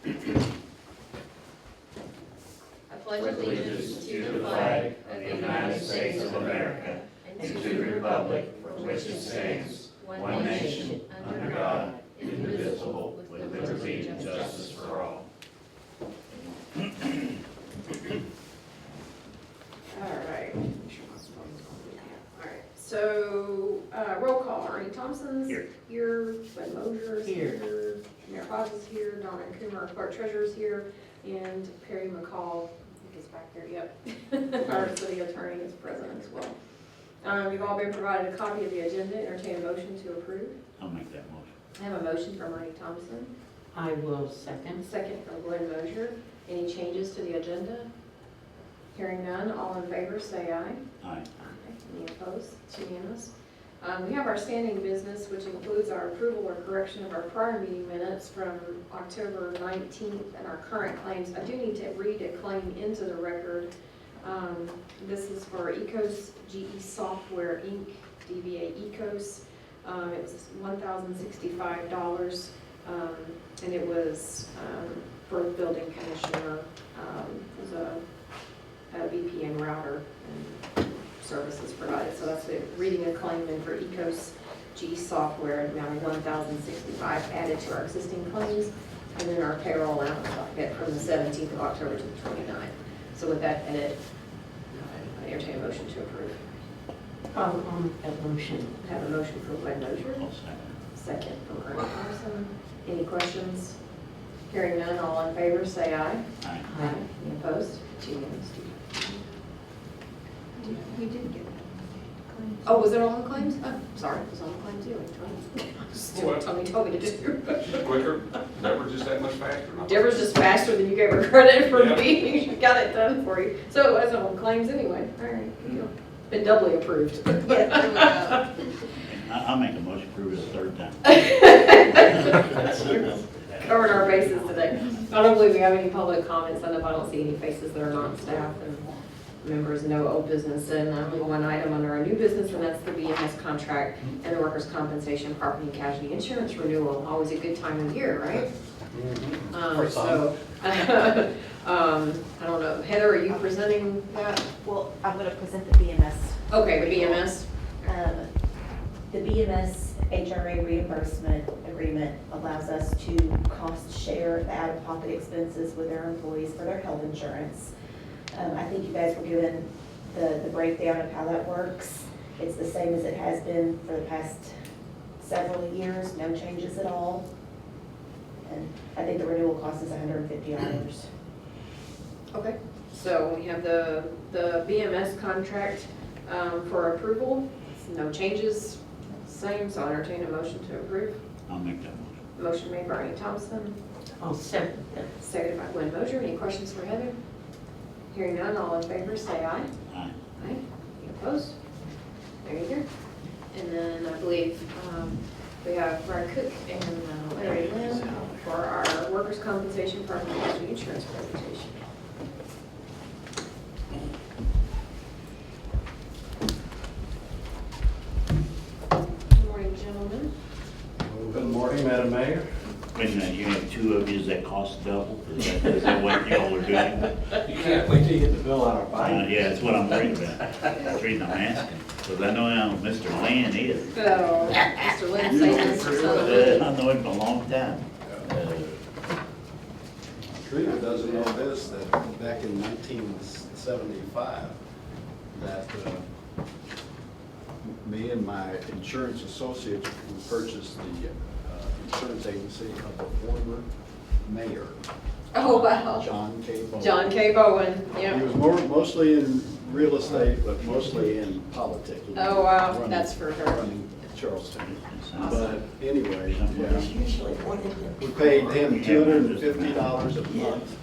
I pledge allegiance to the flag of the United States of America and to the republic for which it stands, one nation, under God, indivisible, with liberty and justice for all. All right. So, roll call. Ernie Thompson's here. Glenn Mosier's here. Mayor Hodges is here. Donna Coomer, clerk treasurer's here. And Perry McCall is back there. Yep. Our city attorney is present as well. You've all been provided a copy of the agenda. Entertain a motion to approve. I'll make that motion. I have a motion from Ernie Thompson. I will second. Second from Glenn Mosier. Any changes to the agenda? Hearing none, all in favor say aye. Aye. Any opposed? It's unanimous. We have our standing business, which includes our approval or correction of our prior meeting minutes from October 19th and our current claims. I do need to read a claim into the record. This is for Ecos GE Software Inc., DBA Ecos. It was $1,065, and it was for the building commissioner. It was a VPN router and services provided. So that's it. Reading a claim in for Ecos GE Software, amount of $1,065 added to our existing claims, and then our payroll allowance bucket from the 17th of October to the 29th. So with that edit, I entertain a motion to approve. I'll make that motion. I have a motion from Glenn Mosier, I'll second. second from Ernie Thompson. Any questions? Hearing none, all in favor say aye. Aye. Aye. Any opposed? It's unanimous. You didn't get that. Oh, was it on the claims? Oh, sorry, it was on the claims too. Tony told me to do. Quicker, Deborah just that much faster. Deborah's just faster than you gave her credit for Yeah. being. She got it done for you. So it wasn't on claims anyway. All right, good deal. Been doubly approved. I'll make a motion to approve it a third time. Covered our bases today. I don't believe we have any public comments. I don't see any faces that are not staff and members, no old business. And we have one item under our new business, and that's the BMS contract and the workers' compensation property and casualty insurance renewal. Always a good time of year, right? I don't know. Heather, are you presenting that? Well, I'm going to present the BMS. Okay, the BMS. The BMS HRA reimbursement agreement allows us to cost share the out-of-pocket expenses with our employees for their health insurance. I think you guys were given the breakdown of how that works. It's the same as it has been for the past several years, no changes at all. And I think the renewal cost is $150. Okay, so we have the BMS contract for approval. No changes, same, so I'll entertain a motion to approve. I'll make that motion. Motion made by Ernie Thompson, I'll second that. seconded by Glenn Mosier. Any questions for Heather? Hearing none, all in favor say aye. Aye. Aye. Any opposed? There you go. And then I believe we have Brian Cook and Larry Lynn for our workers' compensation property and casualty insurance presentation. Good morning, gentlemen. Good morning, Madam Mayor. Wait a minute, you have two of you that cost double? Is that what y'all are doing? You can't wait till you get the bill out of our bank. Yeah, that's what I'm worried about. That's the reason I'm asking, because I know how Mr. Land is. So, Mr. Lynn, say this is I know him for a long time. Trina doesn't know this, that back in 1975, that me and my insurance associates, we purchased the insurance agency of the former mayor. Oh, wow. John K. Bowen. John K. Bowen, He yeah. was mostly in real estate, but mostly in politics. Oh, wow, Running- that's for her. Running Charleston. Awesome. But anyway, yeah. Usually what is We paid him $250 a month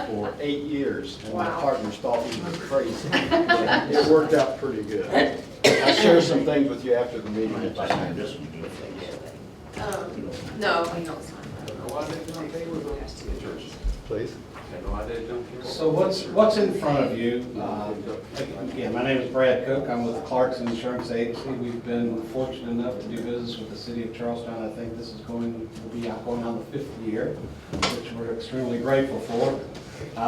for 8 years, and my Wow. partners thought we were crazy. But it worked out pretty good. I'll share some things with you after the meeting if I can. This one, do it. No, we don't sign Why didn't they pay with the insurance? please. Had no idea, John. So what's in front of you? Again, my name is Brad Cook. I'm with Clarkson Insurance Agency. We've been fortunate enough to do business with the city of Charlestown. I think this is going on the 5th year, which we're extremely grateful for.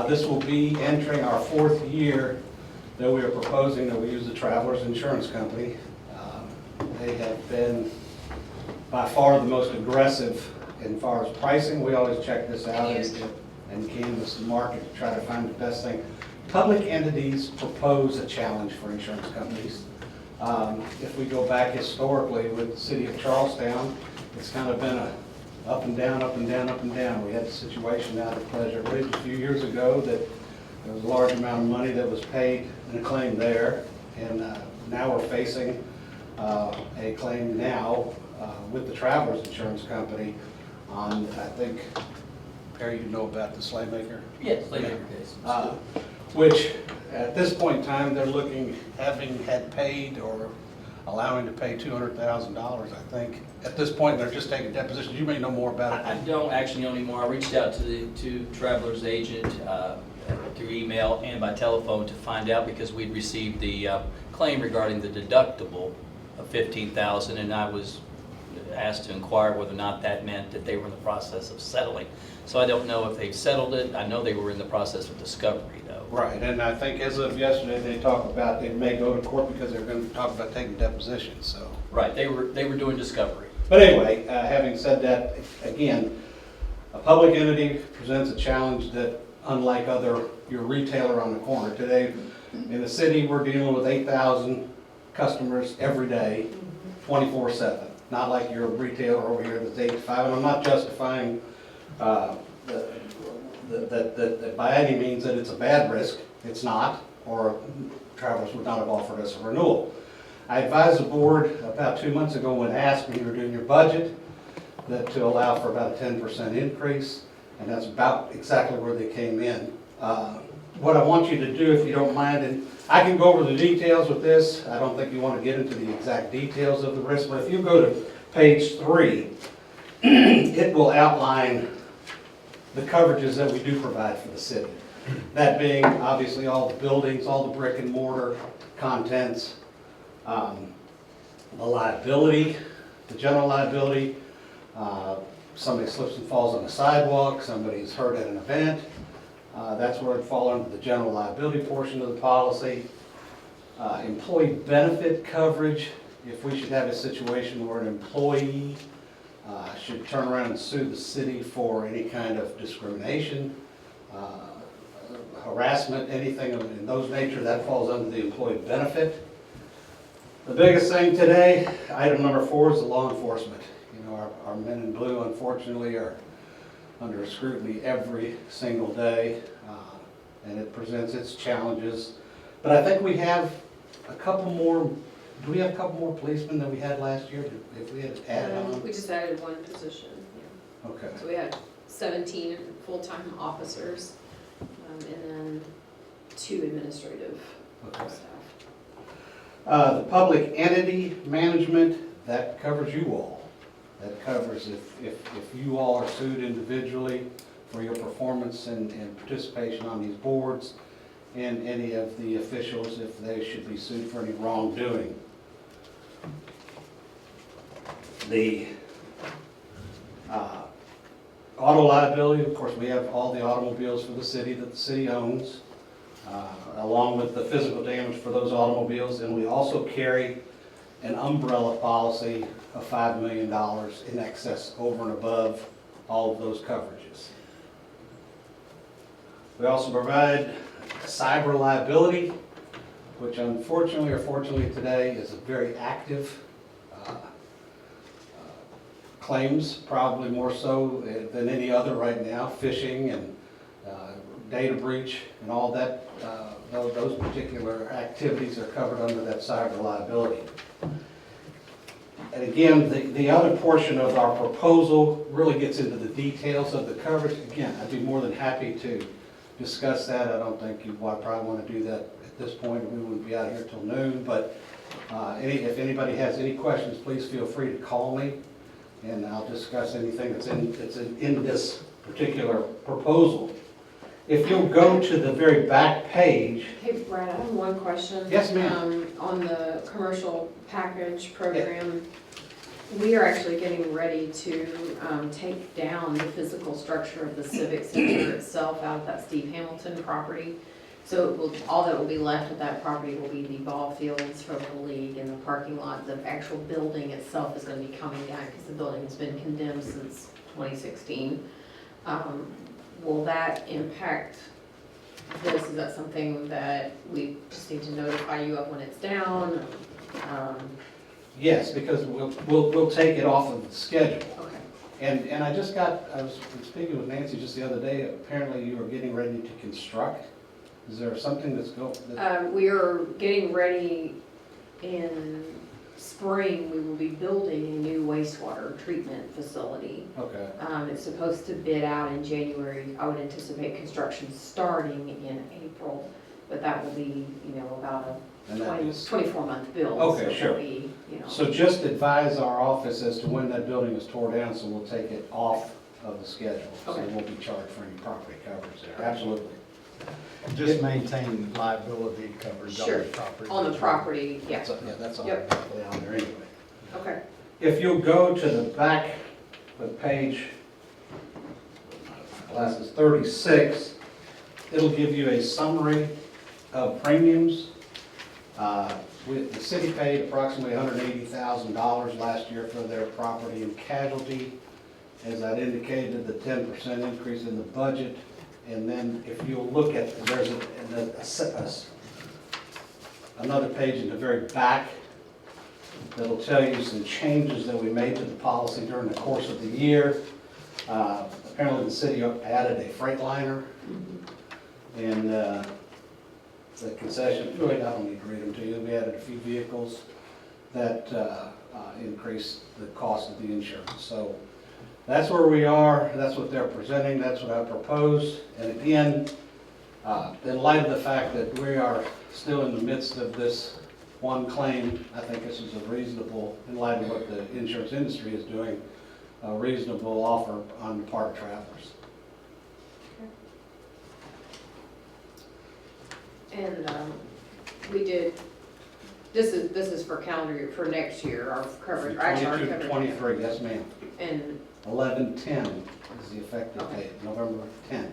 This will be entering our 4th year that we are proposing that we use the Travelers Insurance Company. They have been by far the most aggressive as far as pricing. We always check this out and canvass the market to try to find the best thing. Public entities propose a challenge for insurance companies. If we go back historically with the city of Charlestown, it's kind of been a up and down, up and down, up and down. We had a situation out at Pleasure Ridge a few years ago that there was a large amount of money that was paid in a claim there, and now we're facing a claim now with the Travelers Insurance Company on, I think, Perry, you know about the Slaymaker? Yes, Slaymaker case. Which, at this point in time, they're looking, having had paid or allowing to pay $200,000, I think. At this point, they're just taking depositions. You may know more about I it. don't actually know anymore. I reached out to Traveler's agent through email and by telephone to find out because we'd received the claim regarding the deductible of $15,000, and I was asked to inquire whether or not that meant that they were in the process of settling. So I don't know if they've settled it. I know they were in the process of discovery, though. Right, and I think as of yesterday, they talked about they may go to court because they're going to talk about taking depositions, so. Right, they were doing discovery. But anyway, having said that, again, a public entity presents a challenge that, unlike your retailer on the corner today, in the city, we're dealing with 8,000 customers every day, 24/7. Not like your retailer over here that's 8 to 5, and I'm not justifying that by any means that it's a bad risk. It's not, or Travelers would not have offered us a renewal. I advised the board about 2 months ago when asked when you were doing your budget that to allow for about a 10% increase, and that's about exactly where they came in. What I want you to do, if you don't mind, and I can go over the details with this. I don't think you want to get into the exact details of the risk, but if you go to page 3, it will outline the coverages that we do provide for the city. That being obviously all the buildings, all the brick and mortar contents, the liability, the general liability, somebody slips and falls on a sidewalk, somebody's hurt at an event, that's where it falls under the general liability portion of the policy. Employee benefit coverage, if we should have a situation where an employee should turn around and sue the city for any kind of discrimination, harassment, anything in those nature, that falls under the employee benefit. The biggest thing today, item number 4, is the law enforcement. You know, our men in blue, unfortunately, are under scrutiny every single day, and it presents its challenges. But I think we have a couple more. Do we have a couple more policemen than we had last year? If we had added on? We just added 1 position, yeah. Okay. So we had 17 full-time officers, and then 2 administrative Okay. staff. The public entity management, that covers you all. That covers if you all are sued individually for your performance and participation on these boards, and any of the officials if they should be sued for any wrongdoing. The auto liability, of course, we have all the automobiles for the city that the city owns, along with the physical damage for those automobiles, and we also carry an umbrella policy of $5 million in excess over and above all of those coverages. We also provide cyber liability, which unfortunately or fortunately today is a very active claims, probably more so than any other right now. Phishing and data breach and all that, those particular activities are covered under that cyber liability. And again, the other portion of our proposal really gets into the details of the coverage. Again, I'd be more than happy to discuss that. I don't think you probably want to do that at this point. We wouldn't be out here till noon, but if anybody has any questions, please feel free to call me, and I'll discuss anything that's in this particular proposal. If you'll go to the very back page, Hey, Brad, I have one question. Yes, ma'am. On the commercial package program, we are actually getting ready to take down the physical structure of the Civic Center itself out of that Steve Hamilton property. So it will, all that will be left of that property will be the ball fields for the league and the parking lot. The actual building itself is going to be coming down because the building has been condemned since 2016. Will that impact this? Is that something that we just need to notify you of when it's down? yes, because we'll take it off of the schedule. Okay. And I was speaking with Nancy just the other day, apparently you are getting ready to construct. Is there something that's We are getting ready in spring. We will be building a new wastewater treatment facility. okay, It's supposed to bid out in January. I would anticipate construction starting in April, but that will be, about and a that is, 24-month build. Okay, So it'll sure. be, so just advise our office as to when that building is tore down, so we'll take it off of the schedule. So Okay. we won't be charged for any property coverage there, absolutely. Just maintain liability coverage on Sure. the property. on the property, yeah. That's all Yep. probably on there anyway. Okay. If you'll go to the back of page, glasses 36, it'll give you a summary of premiums. The city paid approximately $180,000 last year for their property and casualty. As I'd indicated, the 10% increase in the budget. And then if you'll look at, there's another page in the very back that'll tell you some changes that we made to the policy during the course of the year. Apparently the city added a Freightliner, and the concession, really, I don't need to read them to you, we added a few vehicles that increased the cost of the insurance. So that's where we are, that's what they're presenting, that's what I proposed. And again, in light of the fact that we are still in the midst of this one claim, I think this is a reasonable, in light of what the insurance industry is doing, a reasonable offer on the part of travelers. And we did, this is for calendar year, for next year, our coverage, actually our 22 to coverage. 23, yes ma'am. And 11/10 is the effective Okay. date, November 10th.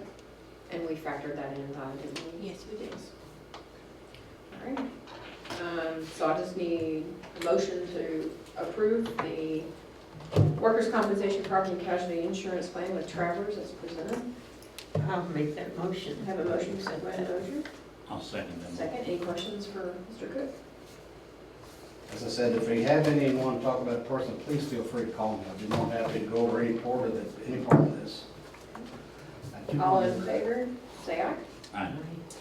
we factored that in, didn't we? Yes, we did. All right. So I just need a motion to approve the workers' compensation property and casualty insurance plan with Travelers as presented. I'll make that motion. Have a motion, second by Dozier. I'll second them. Second, any questions for Mr. Cook? As I said, if you have any and want to talk about it personally, please feel free to call me. I'd be more than happy to go over any part of this. All in favor, say aye. Aye.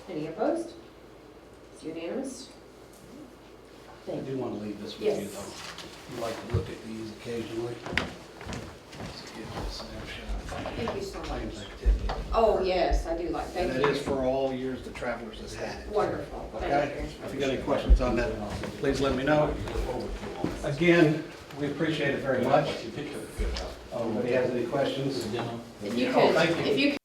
Any opposed? It's unanimous. I do want to leave this with you, Yes. though. You like to look at these occasionally. Let's give you a snapshot. Thank you so Claims much. activity. Oh, yes, I do like, thank And you. it is for all years the Travelers has had it. Wonderful, Okay? thank you. If you got any questions on that, please let me know. Again, we appreciate it very much. Anybody has any questions? If you Oh, could, thank you. if you